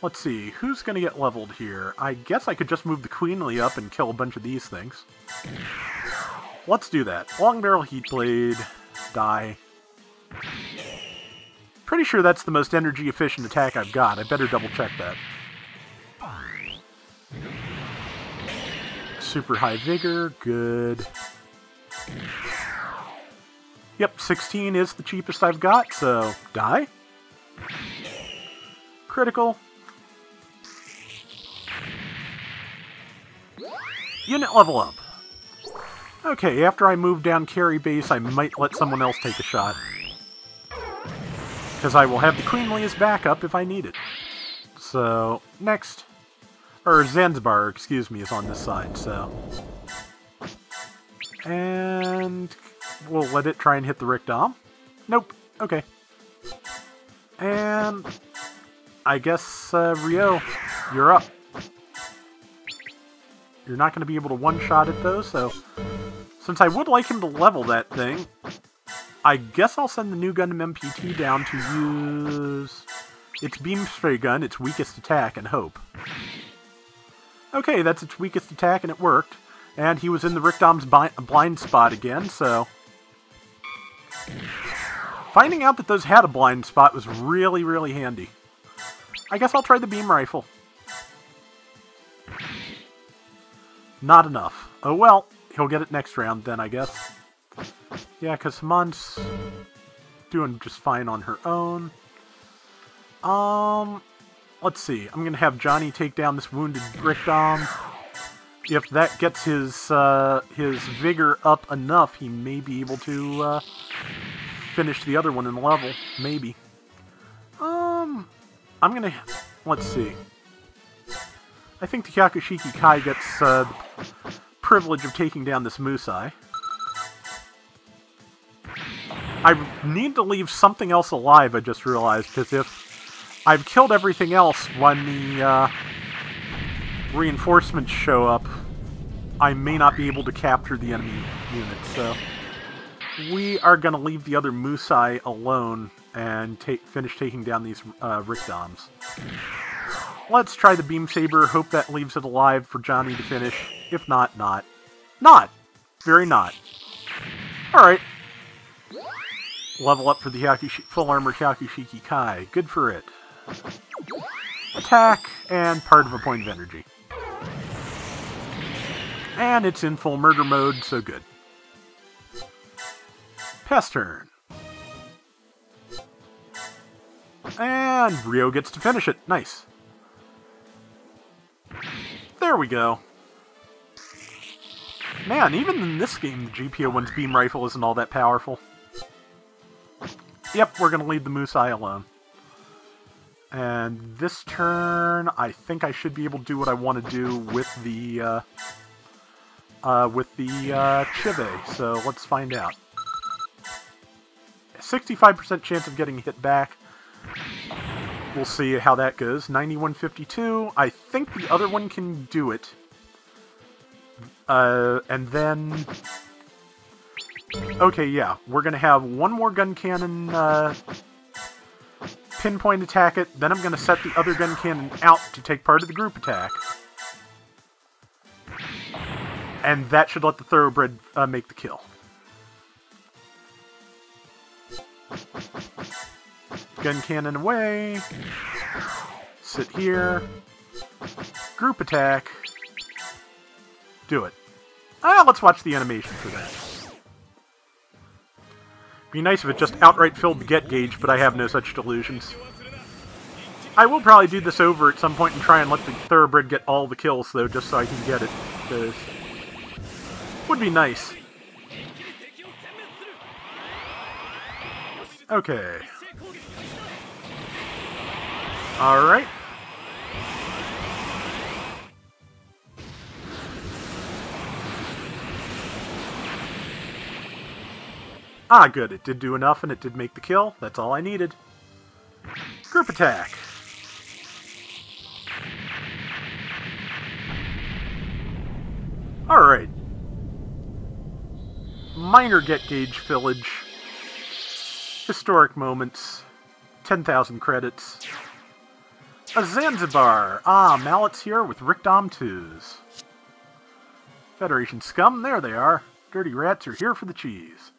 let's see, who's going to get leveled here? I guess I could just move the Queenly up and kill a bunch of these things. Let's do that. Long Barrel Heat Blade, die. Pretty sure that's the most energy efficient attack I've got. I better double check that. Super High Vigor, good. Yep, 16 is the cheapest I've got, so die. Critical. Unit level up. Okay, after I move down carry base, I might let someone else take a shot. Because I will have the Queenly as backup if I need it. So, next. Or Zanzibar, excuse me, is on this side, so. And we'll let it try and hit the Rick-Dom. Nope. Okay. And I guess, Rio, you're up. You're not going to be able to one-shot it, though, so since I would like him to level that thing, I guess I'll send the new Gundam MPT down to use its beam spray gun, its weakest attack, and hope. Okay, that's its weakest attack, and it worked. And he was in the Rickdom's blind spot again, so... Finding out that those had a blind spot was really, really handy. I guess I'll try the beam rifle. Not enough. Oh well, he'll get it next round then, I guess. Yeah, because Hamon's doing just fine on her own. Let's see. I'm going to have Johnny take down this wounded Rickdom. If that gets his vigor up enough, he may be able to finish the other one in the level. Maybe. I'm going to... Let's see. I think the Hyakushiki Kai gets the privilege of taking down this Musai. I need to leave something else alive, I just realized, because if I've killed everything else when the reinforcements show up, I may not be able to capture the enemy unit, so we are going to leave the other Musai alone and finish taking down these Rickdoms. Let's try the Beam Saber, hope that leaves it alive for Johnny to finish. If not, not. Not! Very not. Alright. Level up for the full armor Hyakushiki Kai. Good for it. Attack, and part of a point of energy. And it's in full murder mode, so good. Pass turn. And Ryo gets to finish it. Nice. There we go. Man, even in this game, the GPO-1's beam rifle isn't all that powerful. Yep, we're going to leave the Musai alone. And this turn, I think I should be able to do what I want to do with the Chive, so let's find out. 65% chance of getting hit back. We'll see how that goes. 9152. I think the other one can do it. And then... Okay, yeah. We're going to have one more gun cannon pinpoint attack it. Then I'm going to set the other gun cannon out to take part of the group attack. And that should let the Thoroughbred make the kill. Gun cannon away. Sit here. Group attack. Do it. Let's watch the animation for that. Be nice if it just outright filled the get gauge, but I have no such delusions. I will probably do this over at some point and try and let the Thoroughbred get all the kills, though, just so I can get it. Because would be nice. Okay. Alright. Ah, good. It did do enough, and it did make the kill. That's all I needed. Group attack. Alright. Minor get gauge village. Historic moments. 10,000 credits. A Zanzibar. Ah, Mallet's here with Rickdom 2s. Federation scum, there they are. Dirty rats are here for the cheese.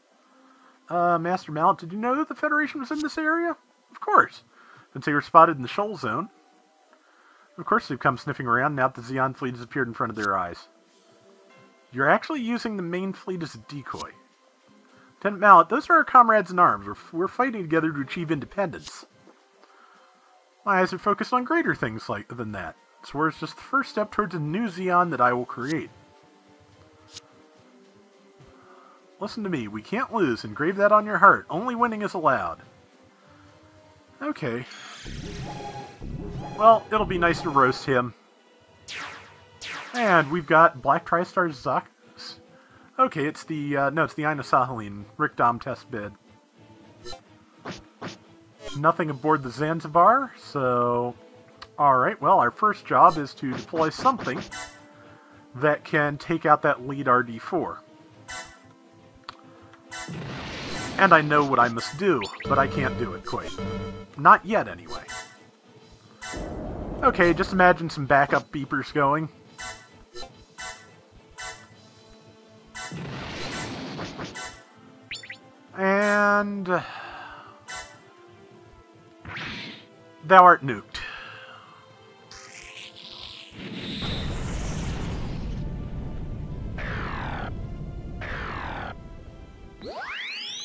Master Mallet, did you know that the Federation was in this area? Of course, since they were spotted in the shoal zone. Of course they've come sniffing around now that the Zeon fleet has appeared in front of their eyes. You're actually using the main fleet as a decoy. Lieutenant Mallet, those are our comrades in arms. We're fighting together to achieve independence. My eyes are focused on greater things than that. This war is just the first step towards a new Zeon that I will create. Listen to me, we can't lose. Engrave that on your heart. Only winning is allowed. Okay. Well, it'll be nice to roast him. And we've got Black TriStar Zakus. Okay, it's the, no, it's the Ina Sahaline Rickdom test bed. Nothing aboard the Zanzibar, so... Alright, well, our first job is to deploy something that can take out that lead RD4. And I know what I must do, but I can't do it quite. Not yet, anyway. Okay, just imagine some backup beepers going. And... thou art nuked.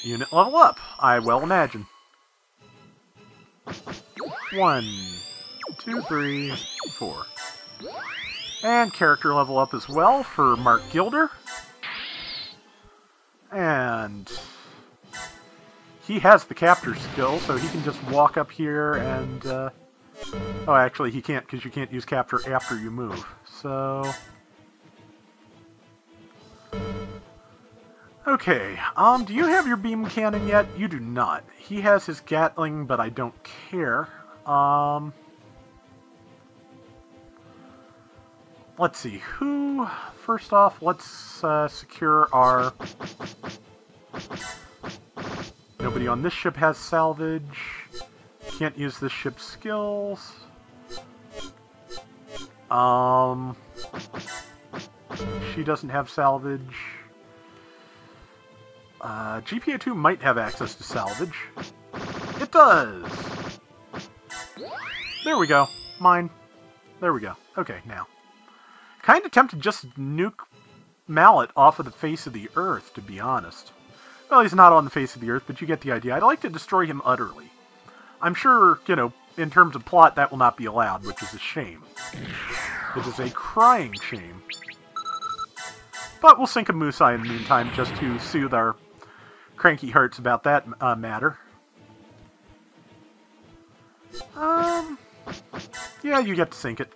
Unit level up, I well imagine. 1, 2, 3, 4. And character level up as well for Mark Gilder. And he has the capture skill, so he can just walk up here and... oh, actually, he can't, because you can't use capture after you move. So... okay, do you have your beam cannon yet? You do not. He has his Gatling, but I don't care. Let's see, who... first off, let's secure our... nobody on this ship has salvage. Can't use this ship's skills. She doesn't have salvage. GPA2 might have access to salvage. It does! There we go. Mine. There we go. Okay, now. Kinda tempted just to nuke Mallet off of the face of the Earth, to be honest. Well, he's not on the face of the Earth, but you get the idea. I'd like to destroy him utterly. I'm sure, you know, in terms of plot, that will not be allowed, which is a shame. It is a crying shame. But we'll sink a Musai in the meantime, just to soothe our cranky hearts about that matter. Yeah, you get to sink it.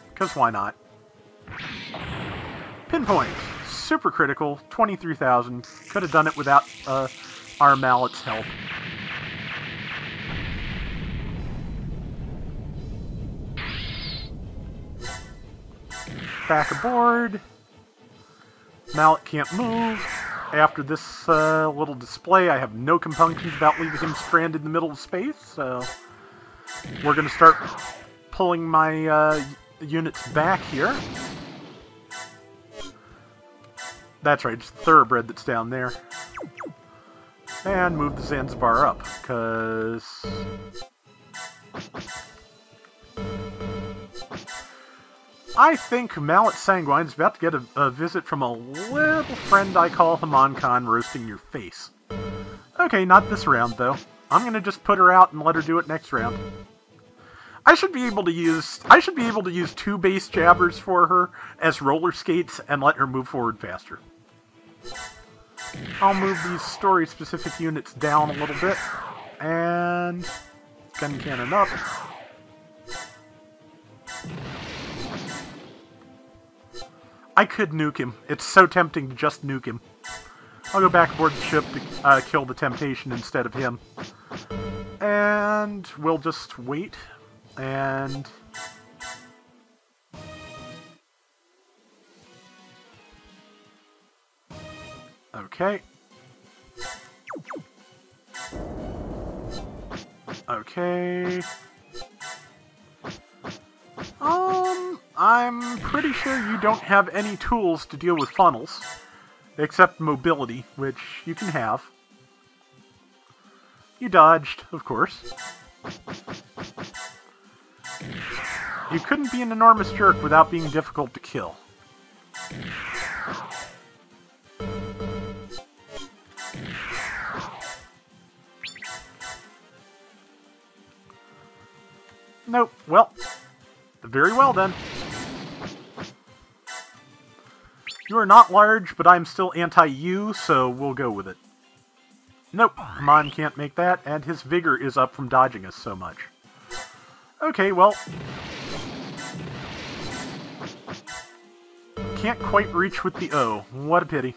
Because why not? Pinpoint. Super critical. 23,000. Could have done it without our Mallet's help. Back aboard. Mallet can't move. After this little display, I have no compunctions about leaving him stranded in the middle of space, so we're going to start pulling my units back here. That's right, it's the Thoroughbred that's down there. And move the Zanzibar up, because... I think Mallet Sanguine is about to get a visit from a little friend I call Hamankhan roasting your face. Okay, not this round, though. I'm gonna just put her out and let her do it next round. I should be able to use 2 base jabbers for her as roller skates and let her move forward faster. I'll move these story-specific units down a little bit, and gun cannon up. I could nuke him. It's so tempting to just nuke him. I'll go back aboard the ship to kill the Temptation instead of him. And we'll just wait. And... okay. Okay. I'm pretty sure you don't have any tools to deal with funnels, except mobility, which you can have. You dodged, of course. You couldn't be an enormous jerk without being difficult to kill. Nope. Well, very well then. You are not large, but I'm still anti-you, so we'll go with it. Nope, Mon can't make that, and his vigor is up from dodging us so much. Okay, well... can't quite reach with the O. What a pity.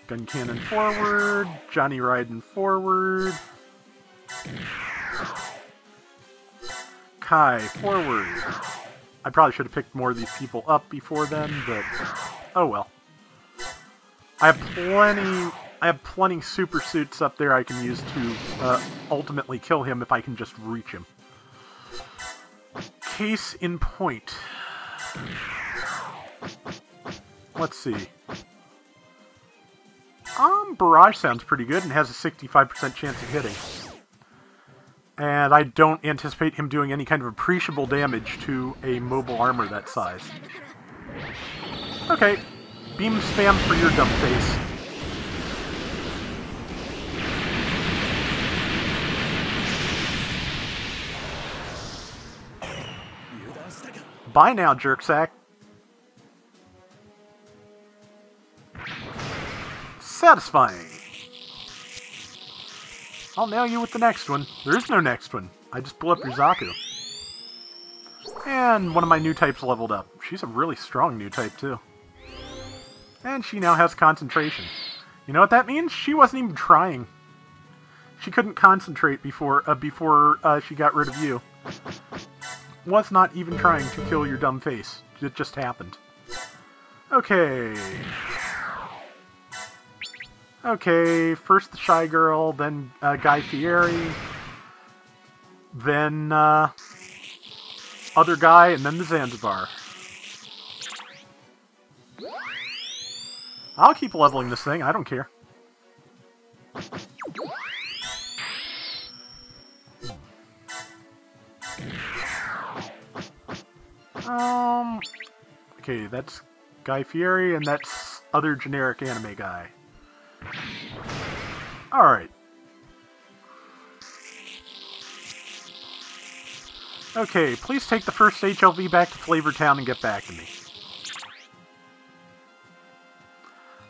Gun cannon forward, Johnny Raiden forward. Kai forward. I probably should have picked more of these people up before then, but oh well. I have plenty super suits up there I can use to ultimately kill him if I can just reach him. Case in point. Let's see. Barrage sounds pretty good and has a 65% chance of hitting. And I don't anticipate him doing any kind of appreciable damage to a mobile armor that size. Okay, beam spam for your dumb face. Bye now, jerksack. Satisfying. I'll nail you with the next one. There is no next one. I just blew up your Zaku. And one of my new types leveled up. She's a really strong new type, too. And she now has concentration. You know what that means? She wasn't even trying. She couldn't concentrate before she got rid of you. Was not even trying to kill your dumb face. It just happened. Okay. Okay, first the Shy Girl, then Guy Fieri, then other guy, and then the Zanzibar. I'll keep leveling this thing, I don't care. Okay, that's Guy Fieri, and that's other generic anime guy. Alright. Okay, please take the first HLV back to Flavor Town and get back to me.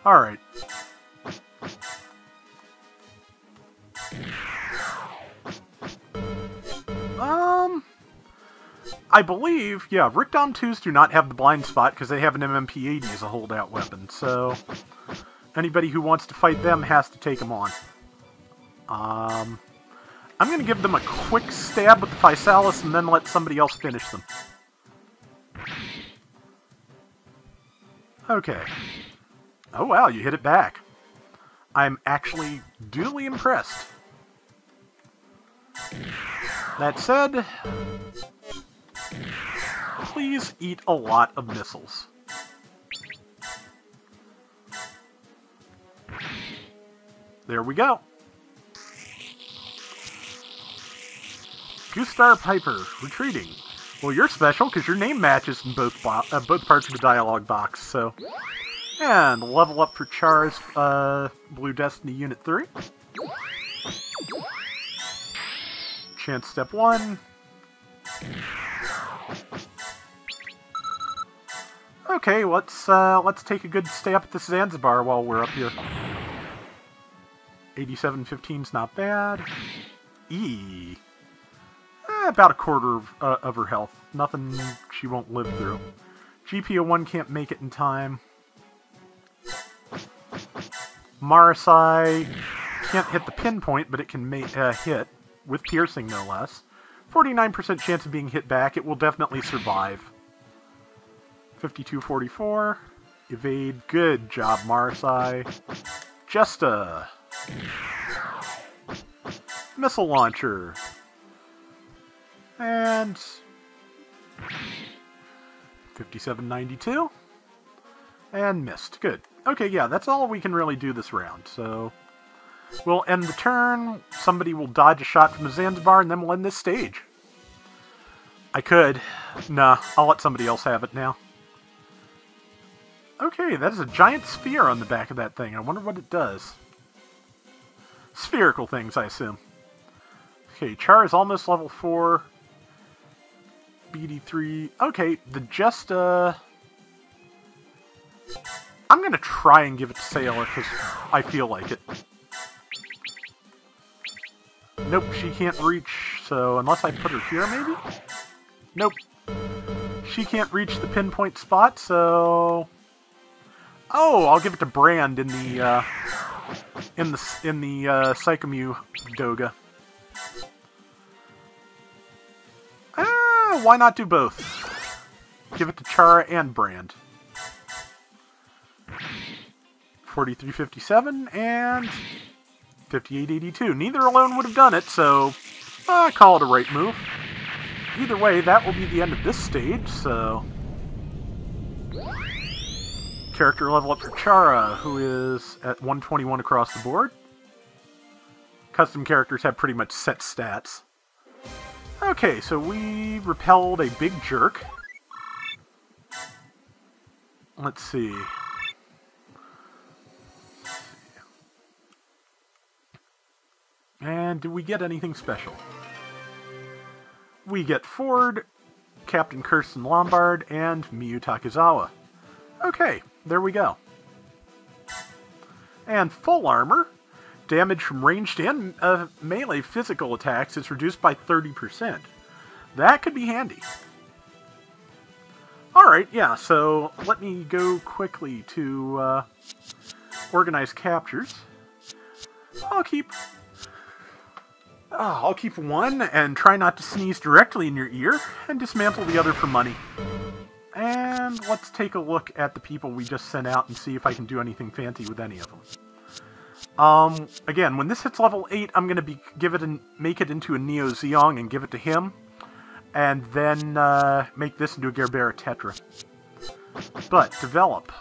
Alright. I believe, yeah, Rickdom 2s do not have the blind spot because they have an MMP-80 as a holdout weapon, so anybody who wants to fight them has to take them on. I'm going to give them a quick stab with the Physalis and then let somebody else finish them. Okay. Oh wow, you hit it back. I'm actually duly impressed. That said, please eat a lot of missiles. There we go. Goostar Piper, retreating. Well, you're special because your name matches in both parts of the dialogue box, so. And level up for Char's Blue Destiny Unit 3. Chance step 1. Okay, let's take a good stab at this Zanzibar while we're up here. 8715's not bad. E. About a quarter of her health. Nothing she won't live through. GPO1 can't make it in time. Marasai can't hit the pinpoint, but it can hit, with piercing no less. 49% chance of being hit back. It will definitely survive. 5244. Evade. Good job, Marasai. Just a missile launcher. And 5792. And missed. Good. Okay, yeah, that's all we can really do this round, so we'll end the turn, somebody will dodge a shot from the Zanzibar, and then we'll end this stage. I could. Nah, I'll let somebody else have it now. Okay, that is a giant sphere on the back of that thing. I wonder what it does. Spherical things, I assume. Okay, Char is almost level 4. BD3. Okay, the Justa. I'm going to try and give it to Sailor because I feel like it. Nope, she can't reach, so unless I put her here, maybe? Nope. She can't reach the pinpoint spot, so. Oh, I'll give it to Brand in the Psychomew Doga. Why not do both? give it to Chara and Brand. 43.57 and 58.82. Neither alone would have done it, so I call it a right move. Either way, that will be the end of this stage, so... Character level up for Chara, who is at 121 across the board. Custom characters have pretty much set stats. Okay, so we repelled a big jerk. Let's see. And did we get anything special? We get Ford, Captain Kirsten Lombard, and Miyu Takizawa. Okay, there we go. And full armor. Damage from ranged and melee physical attacks is reduced by 30%. That could be handy. Alright, yeah, so let me go quickly to organize captures. I'll keep one and try not to sneeze directly in your ear, and dismantle the other for money. And let's take a look at the people we just sent out and see if I can do anything fancy with any of them. Again, when this hits level 8, I'm going to make it into a Neo Zeong and give it to him, and then make this into a Gerbera Tetra. But develop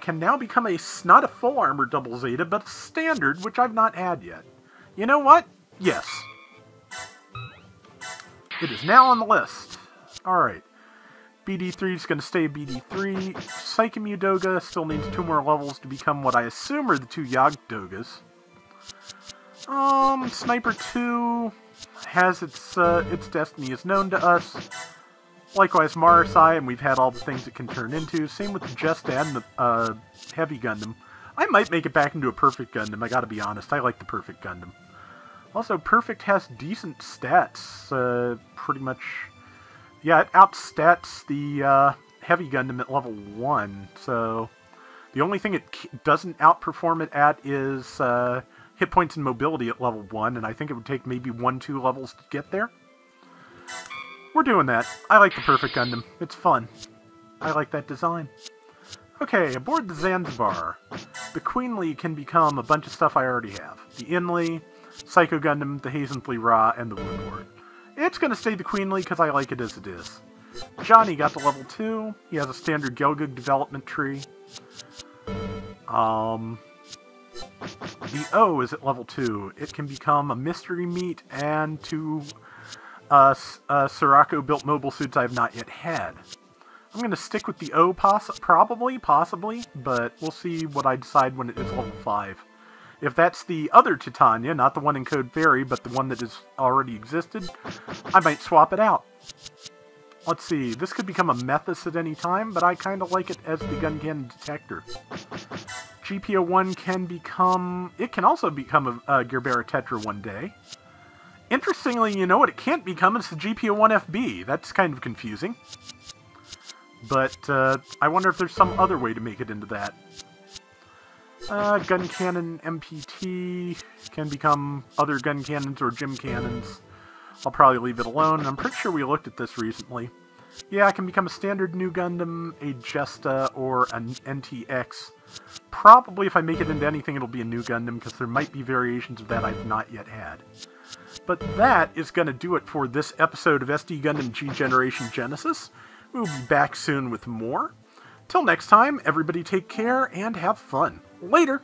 can now become not a full armor double Zeta, but a standard, which I've not had yet. You know what? Yes. It is now on the list. Alright. BD3 is going to stay BD3. Psychemu Doga still needs 2 more levels to become what I assume are the 2 Yag Dogas. Sniper 2 has its destiny is known to us. Likewise Marasai, and we've had all the things it can turn into. Same with the Jestad and the Heavy Gundam. I might make it back into a Perfect Gundam, I gotta be honest. I like the Perfect Gundam. Also, Perfect has decent stats, pretty much. Yeah, it outstats the Heavy Gundam at level 1, so the only thing it doesn't outperform it at is hit points and mobility at level 1, and I think it would take maybe 1-2 levels to get there. We're doing that. I like the Perfect Gundam. It's fun. I like that design. Okay, aboard the Zanzibar. The Queenly can become a bunch of stuff I already have. The Inly, Psycho Gundam, the Hazenfly Ra, and the Woodward. It's going to stay the Queenly because I like it as it is. Johnny got to level 2. He has a standard Gelgug development tree. The O is at level 2. It can become a mystery meat and 2 Sirocco-built mobile suits I have not yet had. I'm going to stick with the O possibly, but we'll see what I decide when it is level 5. If that's the other Titania, not the one in Code Fairy, but the one that has already existed, I might swap it out. Let's see, this could become a Methus at any time, but I kind of like it as the gun cannon detector. GPO-1 can become... It can also become a Gerbera Tetra one day. Interestingly, you know what it can't become? It's the GPO-1FB. That's kind of confusing. But I wonder if there's some other way to make it into that. Gun Cannon MPT can become other gun cannons or gym cannons. I'll probably leave it alone. I'm pretty sure we looked at this recently. Yeah, it can become a standard new Gundam, a Jesta, or an NTX. Probably if I make it into anything, it'll be a new Gundam, because there might be variations of that I've not yet had. But that is going to do it for this episode of SD Gundam G Generation Genesis. We'll be back soon with more. Till next time, everybody take care and have fun. Later!